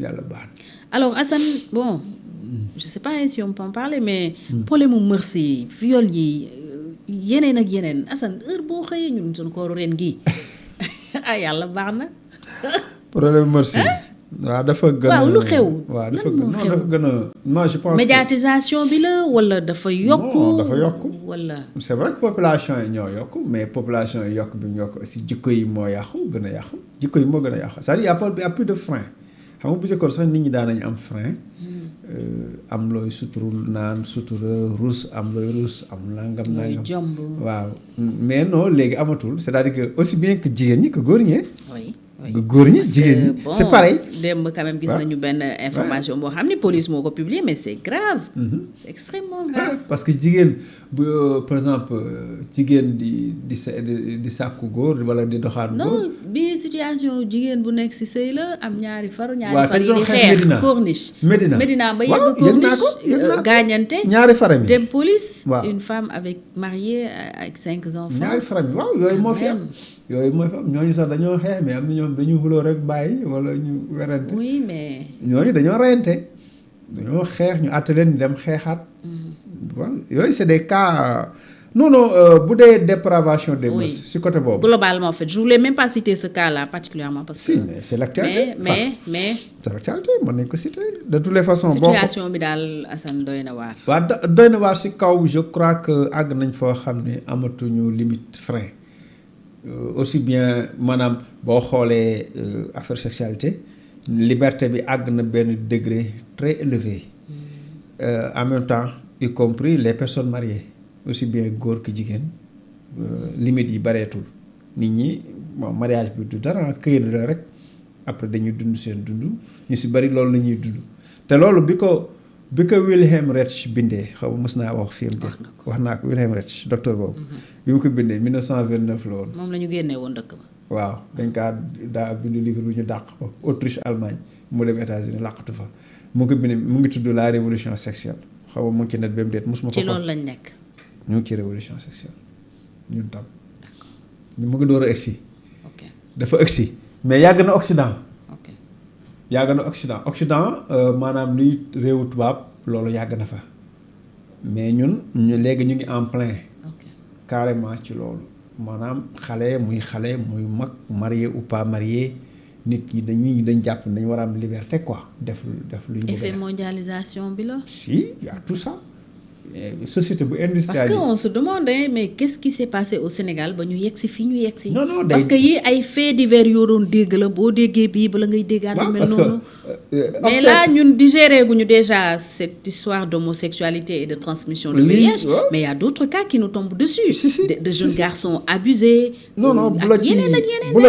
yàlla baax na. Alors Assane, bon je sais pas si on peut en parler mais problème mu mœurs yi viol yi yeneen ak yeneen Assane heure boo xëyee ñun suñu kooru ren gii ah yàlla baax na. problème mœurs yi waaw dafa gën a waaw lu xew. waaw dafa gën a moi je pense médiatisation bi la wala dafa yokk. non dafa yokk wala. c'est vrai que population yi ñoo yokk mais population yi yokk bi mu yokk aussi jikko yi moo yàqu gën a yàqu jikko yi moo gën a yàqu c'est-à-dire y a plus de frein xam nga bu njëkkoon sax nit ñi daan nañu am frein am looy suturul naan sutura rus am looy rus am nangam nangam jomb. waaw mais non léegi amatul c'est-à-dire que aussi bien que jigéen ñi que góor ñi. oui. góor ñi jigéen ñi c'est pareil. démb quand même gis nañu benn information boo xam ni police moo ko publier mais c'est grave. c'est extrêmement grave. parce que jigéen bu par exemple jigéen di sàkku góor wala di doxaan góor. non bi situation jigéen bu nekk ci sëy la am ñaari far yi te di xeex corniche. Médina ba yegg corniche gaañante. ñaari faram yi dem police. waaw une femme mariée avec 5 enfants. ñaari faram yi waaw yooyu moo fi am. yooyu mooy fa am ñooñu sax dañoo xeex mais am na ñoom dañu xuloo rek bàyyi wala ñu werante. oui mais. ñooñu dañoo reyante dañoo xeex ñu àtte leen ñu dem xeexaat. voilà yooyu c'est des cas non bu dee dépravation des mœurs si côté boobu. globalement en fait je voulais même pas citer ce cas-là particulièrement parce que. si mais c'est l'actualité. mais c'est l'actualité mën nañ ko citer de toutes les façons. situation bi daal Assane doy na waar. waaw doy na waar si kaw je crois que àgg nañ foo xam ne amatuñu limite frein. aussi bien maanaam boo xoolee affaire sexualité liberté bi àgg na benn degré très élevé en même temps y compris les personnes mariées aussi bien góor que jigéen limites yi bareetul nit ñi bon mariage bi du dara këyit la rek après dañuy dund seen dund ñu si bari loolu la ñuy dund te loolu bi ko Wilhelm Reich bindee xaw ma mës naa wax fi mu wax naa ko Wilhelm Reich docteur boobu. bi mu ko bindee 1929 la woon. moom la ñu génnee woon dëkk ba. waaw dañ kaa daa bind livre bu ñu dàq ko Autriche Allemagne mu dem États-Unis làqatu fa mu ngi ko bindee mu ngi tudd la révolution sexuelle xaw ma mu ngi ci net ba mu déet mosuma ko. ci loolu lañ nekk. ñu ngi ci révolution sexuelle ñun tam. ñu mu ngi door a egsi. ok dafa egsi mais yàgg na Occident. yàgg na Occident maanaam luy réewu tubaab loolu yàgg na fa mais ñun léegi ñu ngi en plein carrément ci loolu maanaam xale muy mag marié ou pas marié nit ñi dañ jàpp ne dañu war a am liberté quoi def lu ñu. effet mondialisation bi la. si y a tout ça. société bu industrielle parce que on se demande mais qu'est-ce qui s'est passé au Sénégal ba ñu yegsi fii ñu yegsi. non parce que yii ay faits divers yoo doon dégg la boo déggee bii bala ngay déggaat lu mel noonu. mais là ñun digéré guñu déjà cette histoire d'homosexualité et de transmission de VIH. mais il y a d'autres cas qui nous tombent dessus. de jeunes garçons abusés. non bu la ci yeneen ak yeneen bu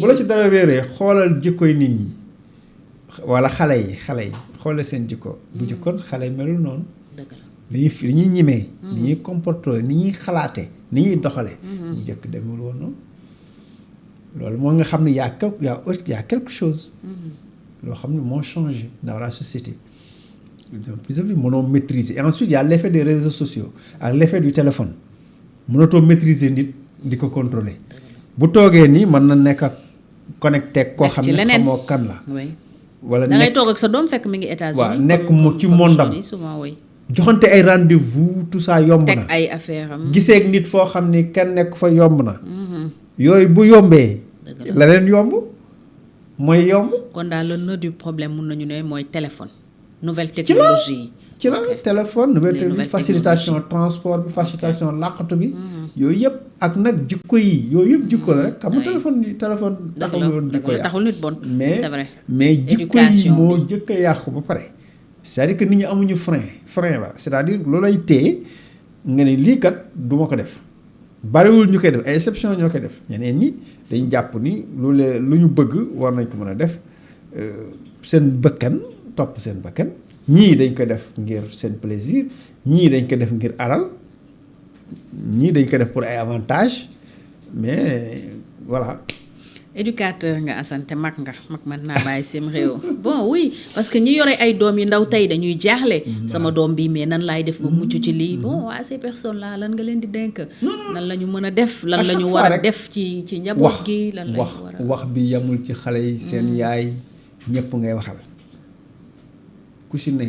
la ci dara réeree xoolal jikkoy nit ñi wala xale yi xoolal seen jikko. bu jikkoon xale yi melul noonu. dëgg la. li ñuy ñimee ni ñuy comporter ni ñuy xalaate ni ñuy doxale bu njëkk demul woon noonu loolu moo nga xam ne y a quelque chose loo xam ne moo changé dans la société de plus en plus mënoo maîtriser et ensuite y a l'effet des réseaux sociaux ak l'effet du téléphone mënatoo maîtriser nit di ko contrôler bu toogee nii mën na nekk ak connecté koo xam ne xamoo kan la wala da ngay toog ak sa doom fekk mi ngi États-Unis waaw nekk mu ci mondam joxante ay rendez-vous tout ça yomb na teg ay affaire am gisee ak nit foo xam ni kenn nekk fa yomb na yooyu bu yombee leneen yomb mooy yomb kon daal le nœud du problème mun nañu ne mooy téléphone nouvelle technologie ci la téléphone nouvelle technologie facilitation transport bi facilitation làqatu bi yooyu yëpp ak nag jikko yi yooyu yëpp jikko la rek xam nga téléphone taxul woon jikko yi taxul nit bon c'est vrai mais jikko yi moo jëkk a yàqu ba pare c'est-à-dire que nit ñi amuñu frein la c'est-à-dire loolay téye nga ne lii kat du ma ko def bariwul ñu koy def ay exception ñoo koy def ñeneen ñi dañu jàpp ni lu ñu bëgg war nañ ko mën a def seen bakkan topp seen bakkan ñii dañ koy def ngir seen plaisir ñii dañ koy def ngir alal ñii dañ koy def pour ay avantages mais voilà. éducateur nga Assane te mag mën naa bàyyi sim réew bon oui parce que ñi yore ay doom yi ndaw tey dañuy jaaxle sama doom bi mais nan laay def ba mucc ci lii bon waa ces personnes là lan nga leen di dénk nan la ñu mën a def lan la ñu war a def ci njaboot gi lan la ñu war a wax bi yamul ci xale yi seen yaay ñëpp ngay waxal ku si ne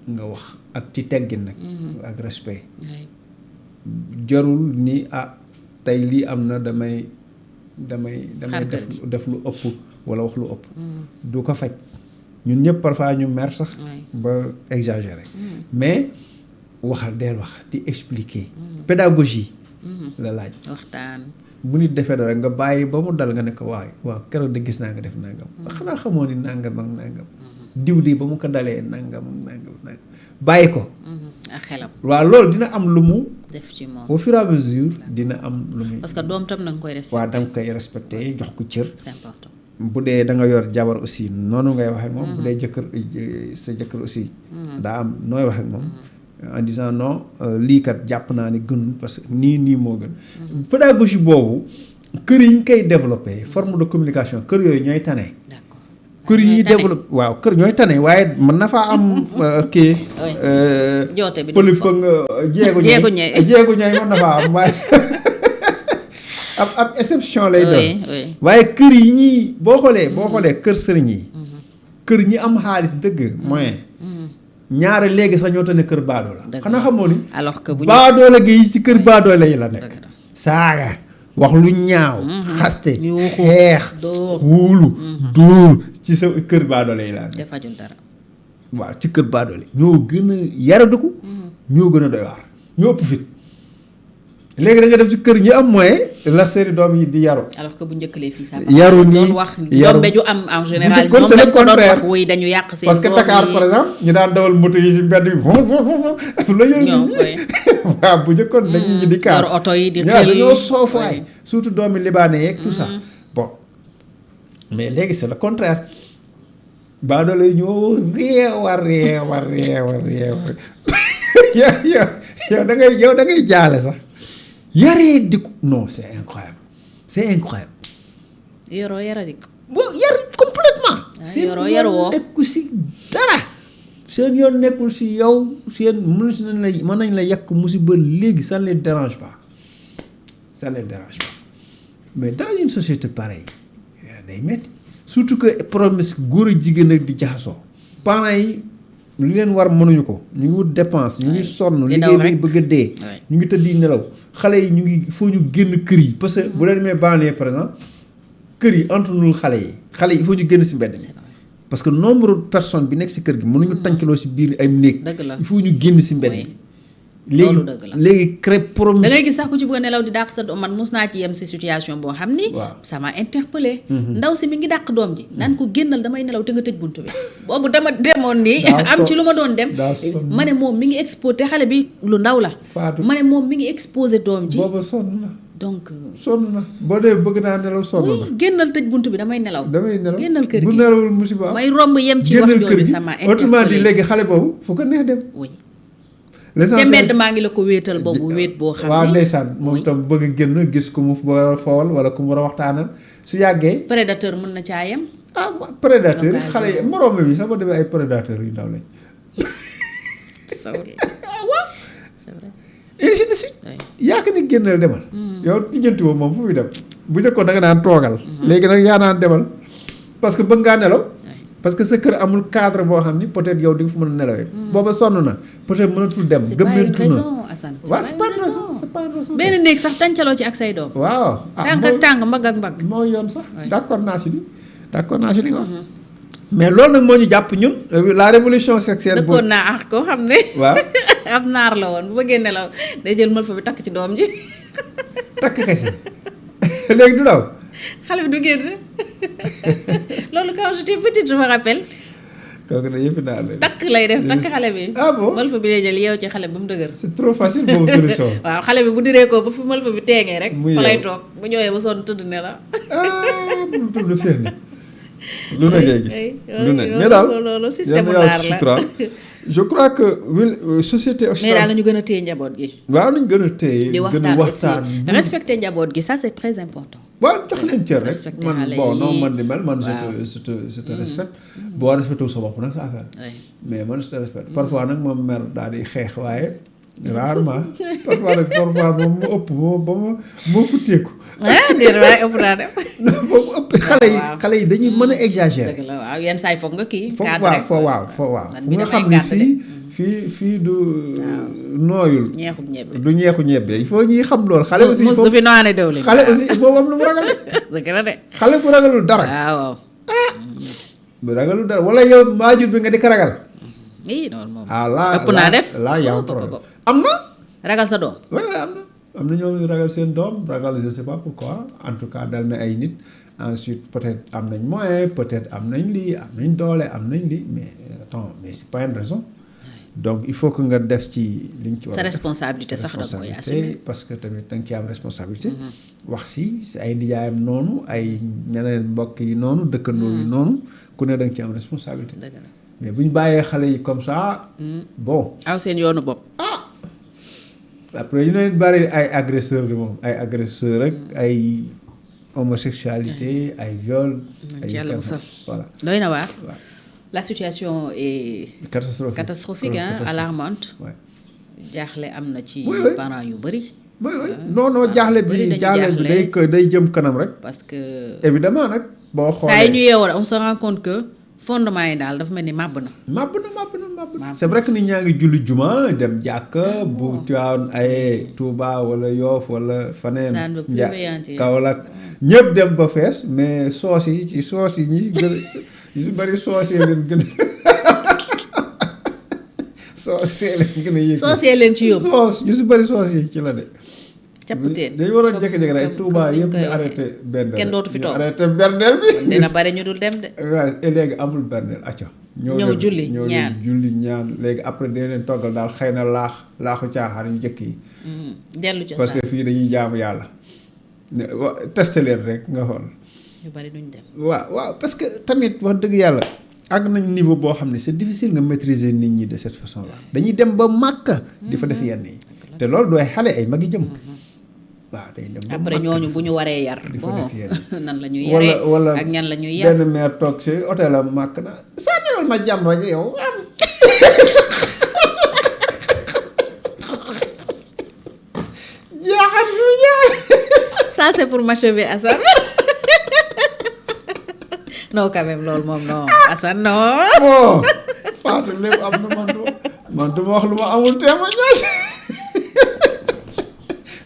nga wax ak ci teggin nag ak respect jarul ni tey lii am na damay def lu ëpp wala wax lu ëpp du ko faj ñun ñëpp parfois ñu mer sax ba exagéré mais waxal deel wax di expliquer pédagogie la laaj waxtaan bu nit defee dara nga bàyyi ba mu dal nga ne ko waaw keroog de gis naa nga def nangam xanaa xamoo ni nangam ak nangam diw di ba mu ko dalee nangam bàyyi ko ak xelam waaw loolu dina am lu mu def ci moom au fur et à mesure dina am lu muy parce que doom tam na nga koy respecté waaw da nga koy respecté jox ko cër c'est important bu dee da nga yor jabar aussi noonu ngay wax ak moom bu dee sa jëkkër aussi daa am nooy wax ak moom en disant non lii kat jàpp naa ni gënul parce que nii moo gën pédagogie boobu kër yi ñu koy développé forme de communication kër yooyu ñooy tane kër yi ñuy développé waaw kër ñooy tane waaye mën na faa am kii joote bi pëli fa nga jéegu ñooy mën na faa am waaye ab exception lay doon waaye kër yi ñuy boo xoolee kër sëriñ yi kër ñi am xaalis dëgg moyen ñaare léegi sax ñoo tane kër baadoola xanaa xamoo ni alors que baadoola gi ci kër baadoola yi la nekk saaga wax lu ñaaw xaste xeex wuulu dóor ci sa kër baadoola yi laa nekk defajul dara waaw ci kër baadoola ñoo gën a yaradiku ñoo gën a doy waar ñoo ëpp fit léegi da nga dem ci kër ñi am moyen la seeni doom yi di yaru alors que bu njëkkalee fii sax yaru nii doon wax yombe ju am en général kon c'est le contraire oui dañu yàq seen parce que Dakar par exemple ñu daan dawal moto yi ci mbedd bi la ñu waaw bu njëkkoon dañuy ñi di kaas oto yi di xel dañoo soofaay surtout doomi libaane yeeg tout ça bon mais léegi c'est le contraire baadoolo yi ñoo réewar yow da ngay jaale sax yaree diku non c'est incroyable yoroo yaradiku yar complètement seen yoroo nekku si dara seen yoon nekkul si yow seen mën nañ la yàq musiba léegi ça ne les dérange pas mais dans une société pareille day metti surtout que promesse góor a jigéen ak di jaxasoo parents yi li leen war mënuñu ko ñu ngi wut dépense ñu ngi sonn liggéey bay bëgg a dee ñu ngi tëdd nelaw xale yi ñu ngi il faut ñu génn kër yi parce que bu leen demee banlieue par exemple kër yi entonul xale yi il faut ñu génn si mbedd mi parce que nombre de personnes bi nekk si kër gi mënuñu tàncaloo si biir ay néeg il faut ñu génn si mbedd mi léegi crée promesse da ngay gis sax ku ci bëgg a nelaw di dàq sa doom man mos naa ci yem si situation boo xam ni ça m'a interpellé ndaw si mi ngi dàq doom ji naan ko génnal damay nelaw te nga tëj buntu bi boobu dama demoon nii am ci lu ma doon dem ma ne moom mi ngi exposé te xale bi lu ndaw la ma ne moom mi ngi exposé doom ji booba sonn na donc sonn na boo dee bëgg naa nelaw sonn na génnal tëj buntu bi damay nelaw génnal kër gi bu nelawul musiba may romb yem ci wax jooju ça m'a interpellé autrement dit léegi xale boobu fu ko neex dem te mbedd maa ngi la ko wéetal boobu wéet boo xam ne waaw ndeysaan moom tam bëgg a génn gis ku mu war a fowal wala ku mu war a waxtaanal su yàggee prédateur mën na caa yem prédateur xale yi moroom bi sax ba demee ay prédateur yu ndaw lañ waaw c'est vrai ainsi de suite yaakaar ni génnal demal yow lijjanti woo moom fu muy dem bu njëkkoon da nga naan toogal léegi nag yaa naan demal parce que bëgg ngaa nelaw parce que sa kër amul cadre boo xam ni peut-être yow di nga fa mën a nelawee booba sonn na peut-être mënatul dem gëmmentu na waaw c'est pas une raison benn néeg sax tàncaloo ci ak say doom waaw tànk ak tàng mbagg ak mbagg moo yoon sax d'accord naa si li nga wax mais loolu nag moo ñu jàpp ñun la révolution sexuelle dëkkoon naa ak koo xam ne waaw ab naar la woon bu bëggee nelaw day jël mël fa bi takk ci doom ji takk kese léegi du daw xale bi du génn loolu quand j'étais petite je me rappelle kooku de yëpp naa la takk lay def takk xale bi bon mël fa bi lay jël yeew ci xale bi ba mu dëgër c'est trop facile boobu solution waaw xale bi bu diree ko ba fi mël fa bi teengee rek fa lay toog bu ñëwee ba sonn tëdd ne la bu tudd féer ni lu ne ngay gis lu ne mais daal loolu système naar la je crois que société mais daal nañu gën a téye njaboot gi waaw nañu gën a téye di gën a waxtaan respecter njaboot gi ça c'est très important waaw jox leen cër rek man bon non man di mel man je te respecte boo respecté wu sa bopp nag sa affaire mais man je te respecte parfois nag moom mer daal di xeex waaye rarement parfois moom mu ëpp moo futteeku. déedéet waaye ëpp naa dem. boobu ëpp xale yi dañuy mën a exagérer. dëgg la waaw yenn saa yi foog nga kii. foo waaw fu nga xam ne fii du. nooyul. du ñeexu ñebbe il faut ñuy xam loolu. xale aussi mos du fi noone dewlin. xale aussi boobu am lu mu ragal. dëgg la de. xale bu ragalul dara. waaw. bu ragalul dara wala yow maajur bi nga di ko ragal. noonu moom. ëpp naa def laa yaa problème am na. ragal sa doom. waaw am na ñoo ragal seen doom ragal je sais pas pourquoi en tout cas dal na ay nit ensuite peut-être am nañ moyen peut-être am nañ lii am nañ doole am nañ lii mais attends mais c'est pas une raison donc il faut que nga def ci liñ ci war sa responsabilité sax da nga koy assumer parce que tamit da nga ci am responsabilité. wax si ay ndijaayam noonu ay ñeneen mbokk yi noonu dëkkandoo yi noonu ku ne da nga ci am responsabilité. mais bu ñu bàyyee xale yi comme ça. bon aw seen yoonu bopp. après ñu leen bari ay agresseur de moom ay agresseur rek ay homosexualité ay viol. ay yàlla musal voilà. doy na waar. la situation est catastrophique alarmante. jaaxle am na ci parents yu bëri. non jaaxle bi day jëm kanam rek. parce que évidemment nag boo xoolee saa yi ñu yeewoo on se rend compte que fondement yi daal dafa mel ni màbb na. c'est vrai que nit ñaa ngi julli juma dem jàkka bu Tiwaawan ay Touba wala Yoff wala faneen Kaolack ñëpp dem ba fees mais soos yi ñi gën a su bari soosee leen gën a yëg soosee leen ci yóbbu soos ñu si bari soos yi ci la de capputeen dañu waroon jékki-jékki rek Touba yëpp ñu arrêté berdeel kenn dootu fi toog arrêté berdeel bi dina bari ñu dul dem de waaw et léegi amul berdeel acca ñëw julli ñaan léegi après dañ leen toggal daal xëy na laaxu caaxaan yu njëkk yi dellu ci parce que fii dañuy jaamu yàlla testé leen rek nga xool ñu bari duñ dem waaw parce que tamit wax dëgg yàlla àgg nañ niveau boo xam ne c'est difficile nga maîtriser nit ñi de cette façon là dañuy dem ba màkk di fa def yenn yi te loolu dooy xale ay mag yi jëm waaw day dem après ñooñu bu ñu waree yar bon nan la ñuy yaree wala ak ñan la ñuy yar benn mère toog si hôtel am màkk na sànnil ma jàmm rek yow am jaaxal yu ça c'est pour m'achever Assane non quand même loolu moom non Assane non bon Fatou lépp am na man du ma wax lu ma amul témoignage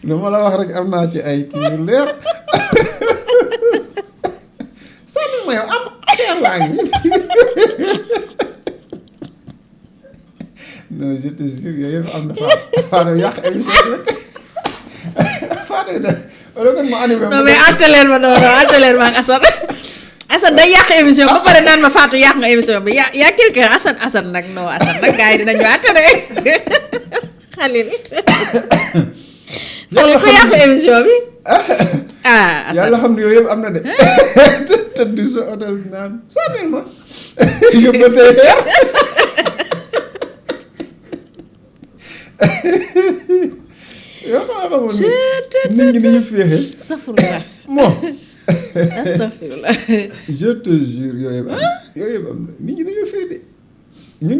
lu ma la wax rek am naa ci ay kii yu leer sànni ma yow am affaire laa ngi non je te jure yooyu yëpp am na Fatou yàq émission rek Fatou de wala kon ma animé non mais atteleel ma ak Assane day yàq émission ba pare naan ma Fatou yàq nga émission bi yaa quelqu'un Assane nag non Assane nag gars yi dinañu attale Khalil xool ko yàq émission bi yàlla xam ne yooyu yëpp am na de tëdd sa hôtel naan sànnil ma yóbbatee leer yoo xam ne xamoon nit ñi ni ñu féexee astafurlah bon astafurlah je te jure yooyu yëpp am na nit ñi dañoo féexee ñu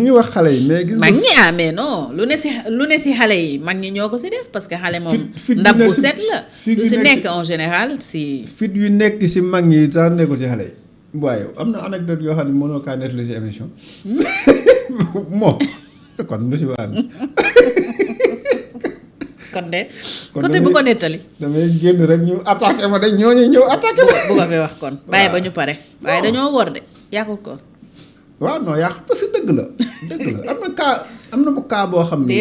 ngi wax xale yi mais gis nga mag ñi mais non lu ne si xale yi mag ñi ñoo ko si def parce que xale moom ndab bu set la lu si nekk en général si fit yu nekk si mag ñi sax nekkul si xale yi waaye am na anecdote yoo xam ne mënoo kaa nettali si émission moo kon musiba am kon de côté bu ko nettali damay génn rek ñu attaqué ma dañ ñooñu ñëw attaqué ma bu ko fi wax kon bàyyi ba ñu pare waaye dañoo wor de yàqul ko waaw non yàq parce que dëgg la am na bu cas boo xam ne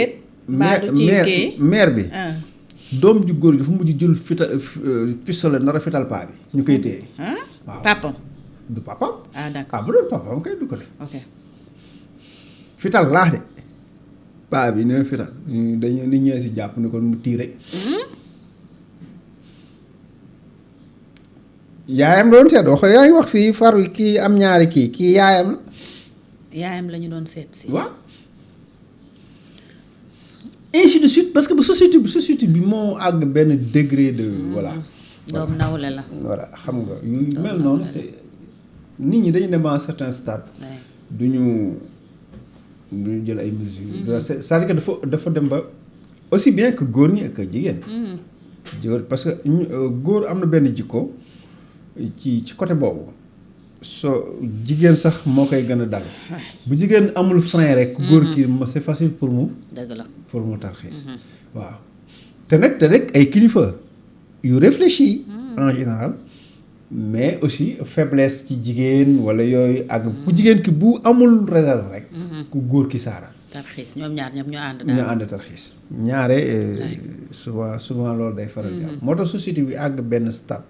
maire bi doom ju góor dafa mujj jël fital pistolet nar a fital paa bi ñu koy téye waaw papam du papam d'accord bu doon papam kay du ko def ok fital laax de paa bi ne fital dañu nit ñee si jàpp ni kon mu tiire yaayam doon seet wax yaa ngi wax fii faru kii am ñaari kii yaayam la ñu doon seet si waaw ainsi de suite parce que ba société bi moo àgg benn degré de voilà doom nawle la voilà xam nga yu mel noonu c'est nit ñi dañu dem à un certain stade ñu jël ay mesures. c'est-à-dire que dafa dem ba aussi bien que góor ñi ak jigéen. parce que góor am na benn jikko ci côté boobu soo jigéen sax moo koy gën a dal bu jigéen amul frein rek. góor ki c'est facile pour mu. dëgg la pour mu tarxiis. waaw te nag ay kilifa yu réfléchi. en général. mais aussi faiblesse ci jigéen wala yooyu ak ku jigéen ki bu amul réserve rek. ku góor ki saara. tarxiis ñoom ñaar ñoom ñoo ànd. ñoo ànd tarxiis ñaare souvent loolu day faral di am. moo tax société bi àgg benn stade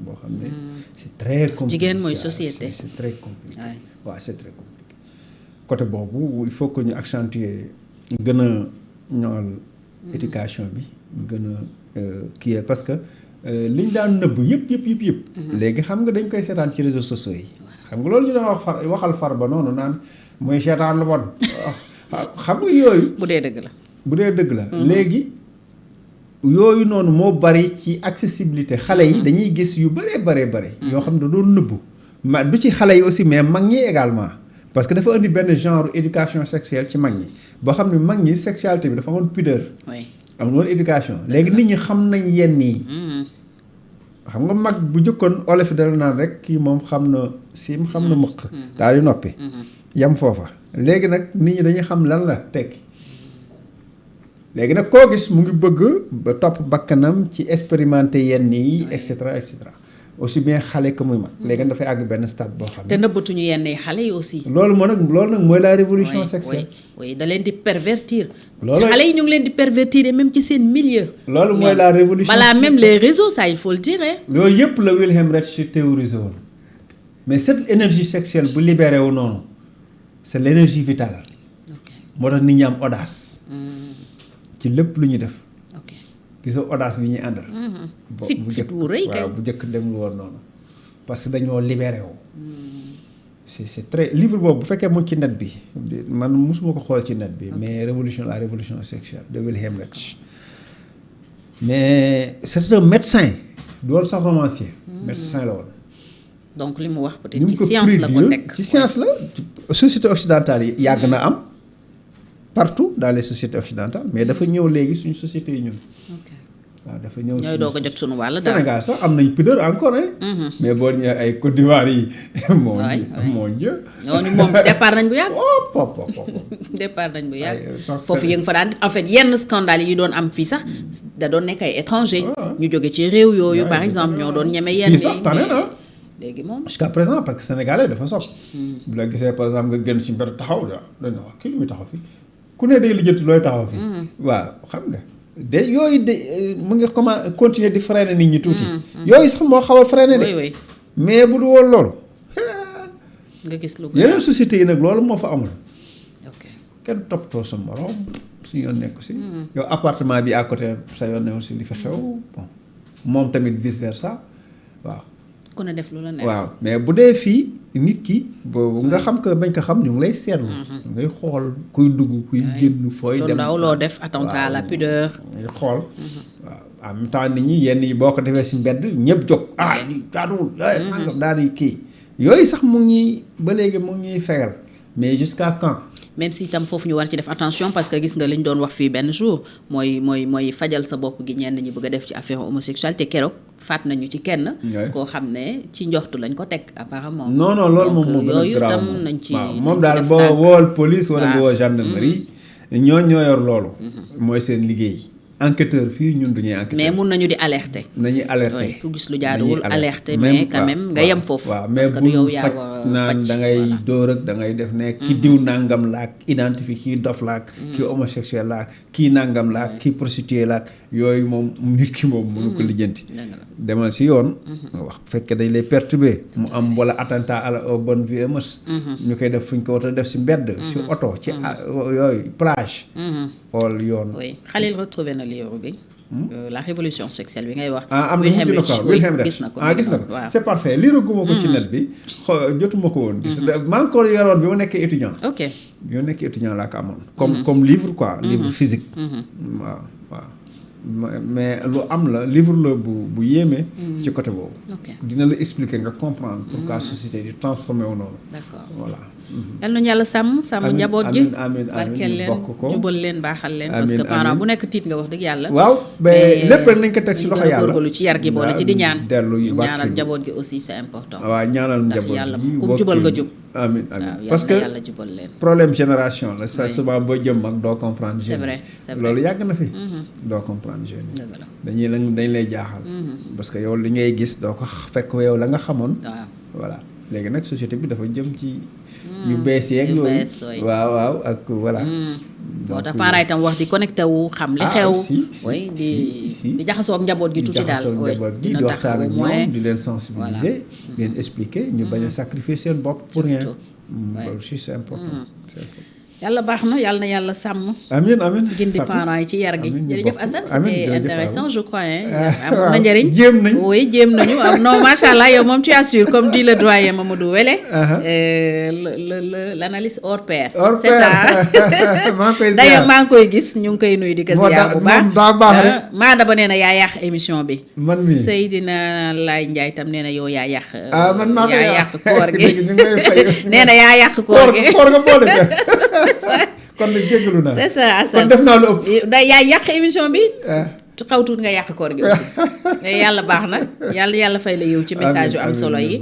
boo xam ne. c'est très compliqué jigéen mooy société. c'est très compliqué. waaw c'est très compliqué. côté boobu il faut que ñu accentuer gën a ñool éducation bi gën a kii parce que. liñ daan nëbb yëpp. léegi xam nga dañ koy seetaan ci réseaux sociaux yi. xam nga loolu ñu doon waxal far ba noonu naan mooy seetaan lu bon. xam nga yooyu. bu dee dëgg la. léegi yooyu noonu moo bari ci accessibilité xale yi dañuy gis yu bare. yoo xam ne da doon nëbbu. du ci xale yi aussi mais mag ñi également. parce que dafa indi benn genre éducation sexuelle ci mag ñi boo xam ne mag ñi sexualité bi dafa amoon pudeur. amul woon éducation léegi nit ñi xam nañ yenn yi. xam nga mag bu jëkkoon olof yi dala naan rek kii moom xam na siim xam na mëq. daal di noppi. yam foofa léegi nag nit ñi dañuy xam lan la tekki. léegi nag koo gis mu ngi bëgg ba topp bakkanam ci expérimenter yenn yi et cetera et cetera aussi bien xale que muy mag. léegi dafay àgg benn stade boo xam ne. te nëbbatuñu yenn xale yi aussi. loolu nag mooy la révolution sexuelle. oui da leen di pervertir. loolu xale yi ñu ngi leen di pervertir même ci seen milieu. loolu mooy la révolution balaa même les réseaux ça il faut le dire. loolu yëpp la Wilhelm Reich théorisé woon mais cette énergie sexuelle bu libéré wu noonu c'est l'énergie vitale. moo tax nit ñi am audace. ci lépp lu ñu def. gisoo audace bi ñuy àndal. fit wu rëy kay bu njëkk dem lu woon noonu parce que dañoo libéré wu. c'est très livre boobu bu fekkee mu ci net bi man mosuma ko xool ci net bi. mais la révolution sexuelle de Wilhelm Reich. mais c'est un médecin du woon sax romancier. médecin la woon. donc li mu wax peut-être ci science la ko teg ci science la société occidentale yi yàgg na am. partout dans les sociétés occidentales mais dafa ñëw léegi suñu société yi ñun. waaw dafa ñëw ñooy doog a jot suñu wàll daal Sénégal sax am nañ pudeur encore mais boo ñëwee ay Côte d'Ivoire yi. moo Dieu. ñooñu moom départ nañ bu yàgg. départ nañ bu yàgg. foofu yëngu fa daan en fait yenn scandale yi doon am fii sax da doon nekk ay étranger. ñu jóge ci réew yooyu par exemple ñoo doon ñeme yenn. fii sax tane na. léegi moom jusqu'à présent parce que sénégalais dafa sopp. bu la gisee par exemple nga gën si mbir taxaw dañ wax kii lu muy taxaw fi ku ne day lijjanti looy taxaw fi. waaw xam nga de yooyu de mu ngi continuer di freiner nit ñi tuuti. yooyu sax moo xaw a freiner de. mais bu du woon loolu. nga gis lu yeneen sociétés yi nag loolu moo fa amul. kenn toppatoo sa morom si yoon nekku si. yow appartement bi à côté sa yoon newu si li fi xew bon moom tamit vice versa waaw. ku ne def lu la nekk. waaw mais bu dee fii nit ki boobu nga xam que bañ ko xam ñu ngi lay seetlu. ngay xool kuy dugg kuy génn fooy dem. ndaw loo def attentat à la pudeur. ngay xool waaw en même temps nit ñi yenn yi boo ko defee si mbedd ñëpp jóg ni jaaduwul nangam daal di kii yooyu sax mu ngi ba léegi mu ngi ñuy fegal mais jusqu'à quand. même si itam foofu ñu war ci def attention parce que gis nga li ñu doon wax fii benn jour mooy fajal sa bopp gi ñenn ñi bëgg a def ci affaire homosexualité keroog faat nañu ci kenn. koo xam ne ci njoxtu lañ ko teg apparemment. non loolu moom moo gën a yooyu tam nañ ci moom daal boo wool police wala nga woo gendarmerie. ñoo yor loolu. mooy seen liggéey. enquêteur fii ñun duñuy enquêteur. mais mun nañu di alerter. nañuy alerter ku gis lu jaaduwul alerter mais quand même nga yem foofu. waaw mais bu faj naan da ngay dóor ak da ngay def ne ki diw nangam laak identifié kii dof laak kii homosexuel laak kii nangam laak kii prostituée laak yooyu moom nit ki moom mënu ko lijjanti. demal si yoon. wax bu fekkee dañ lay perturber mu am wala attentat à la bonne vie et mœurs. ñu koy def fu ñu ko war a def si mbedd. si oto ci yooyu plage. xool yoon. oui Khalil retrouvé na livre bi. la révolution sexuelle bi ngay wax. am na mu dina ko Wilhelm Reich gis na ko c'est parfait lire guma ko ci net bi jotuma ko woon. gis maa ngi ko yoroon bi ma nekkee étudiant. ok bi ma nekkee étudiant laa ko amoon. comme livre quoi. livre physique. waaw. mais lu am la livre la bu yéeme. ci côté boobu. dina la expliquer nga comprendre pourquoi société di transformé wu noonu. d'accord voilà. yal nañu yàlla sàmm njaboot gi. amiin barkeel leen jubal leen baaxal leen. amiin parce que parent bu nekk tiit nga wax dëgg yàlla. waaw mais lépp rek nañ ko teg ci loxo yàlla. góorgóorlu ci yar gi boole ci di ñaan. dellu yu ñaanal njaboot gi aussi c'est important. waaw ñaanal njaboot gi yàlla ku jubal nga jub. amiin parce que yàlla jubal leen. problème génération la ça souvent boo jëm mag doo comprendre jeune. c'est vrai c'est vrai loolu yàgg na fi. doo comprendre jeune. dëgg la dañ lay jaaxal. parce que yow li ngay gis doo ko fekk yow la nga xamoon. waaw voilà léegi nag société bi dafa jëm ci. yu bees yeeg yooyu waaw ak voilà. moo tax parents itam wax di connecté wu xam li xew. oui di jaxasoo ak njaboot gi tuuti daal. di waxtaan ak ñoom di leen sensibiliser. di leen expliquer ñu bañ a sacrifier seen bopp pour rien. loolu aussi c'est important. yàlla baax na yàlla sàmm. amiin gindi parents yi ci yar gi. jërëjëf Assane c'était intéressant je crois amoon na njëriñ. jéem nañu oui jéem nañu non macha allah yow moom tu assures comme dit le doyen Mamadou Wele. l'analyse hors pair. c'est ça. d'ailleurs maa ngi koy gis ñu ngi koy nuyu di ko ziar bu baax. maa daba nee na yaa yàq émission bi. man mi Seydina Laye Ndiaye tam nee na yow yaa yàq. man maa koy yaa yàq koor gi. nee na yaa yàq koor gi. koor nga boole kon nag jéggalu naa. c'est ça Assane kon def naa lu ëpp. yaa yàq émission bi. xaw tuut nga yàq koor gi aussi. mais yàlla baax na yàlla fay la yow ci message yu am solo yi.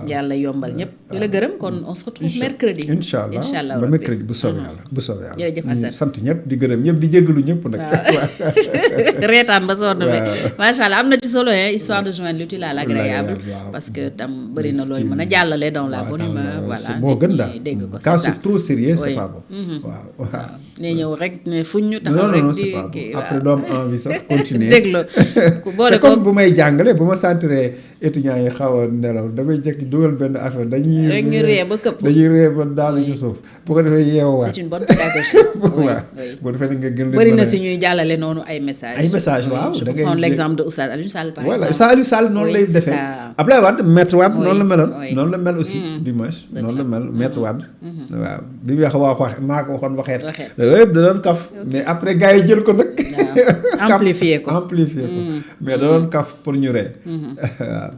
yàlla yombal ñëpp. di la gërëm kon on se retrouve mercredi. incha allah ba mercredi bu soobee yàlla jërëjëf Assane sant ñëpp di gërëm ñëpp di jéggalu ñëpp nag. reetaan ba sonn bi macha allah am na ci solo histoire de joindre l'utile à l'agréable. parce que tam bëri na looy mën a jàllale dans la bonne humeur. voilà moo gën daal dégg ko quand c'est trop sérieux c'est pas bon. waaw ne ñëw rek ne fuñ ñu taxaw rek di kii après doom envie sax continuer déglu c'est comme bu may jàngale bu ma sentiree étudiants yi xaw a nelaw damay jekki dugal benn affaire dañuy ree ba këpp dañuy ree ba daanu ci suuf bu ko defee yeewaat. c'est une bonne pédagogie. waaw bu defee nga gën leen bëri na si ñuy jàllale noonu ay messages. waaw da ngay prendre l'exemple de Oustaz Alioune Sall par exemple. voilà Aliou Sall noonu lay defee. Abdoulaye Wade Maître Wade noonu la meloon. noonu la mel aussi dimanche. noonu la mel Maître Wade. waaw bi mu wax maa ko waxoon waxeet. yëpp da doon kaf mais après gars yi jël ko nag. amplifier ko mais da doon kaf pour ñu ree.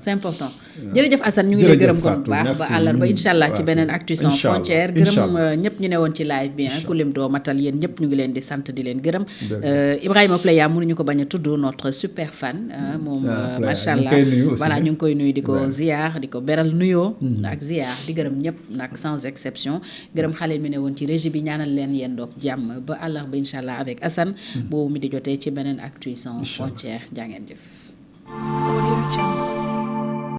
c'est important jërëjëf Assane ñu ngi lay gërëm kon bu baax ba àllarba incha allah ci beneen Actu Sans Frontières gërëm ñëpp ñu ne woon ci live bi ku lim doo matal yéen ñëpp ñu ngi leen di sant di leen gërëm. Ibrahima Pleya mënuñu ko bañ a tudd notre super fan moom macha allah voilà ñu ngi koy nuyu di ko ziar di ko beral nuyoo ak ziar di gërëm ñëpp nag sans exception gërëm xale mi ne woon ci régie bi ñaanal leen yéen doog jàmm ba àllarba incha allah avec Assane boobu mi di jotee ci beneen Actu Sans Frontières jaa ngeen jëf.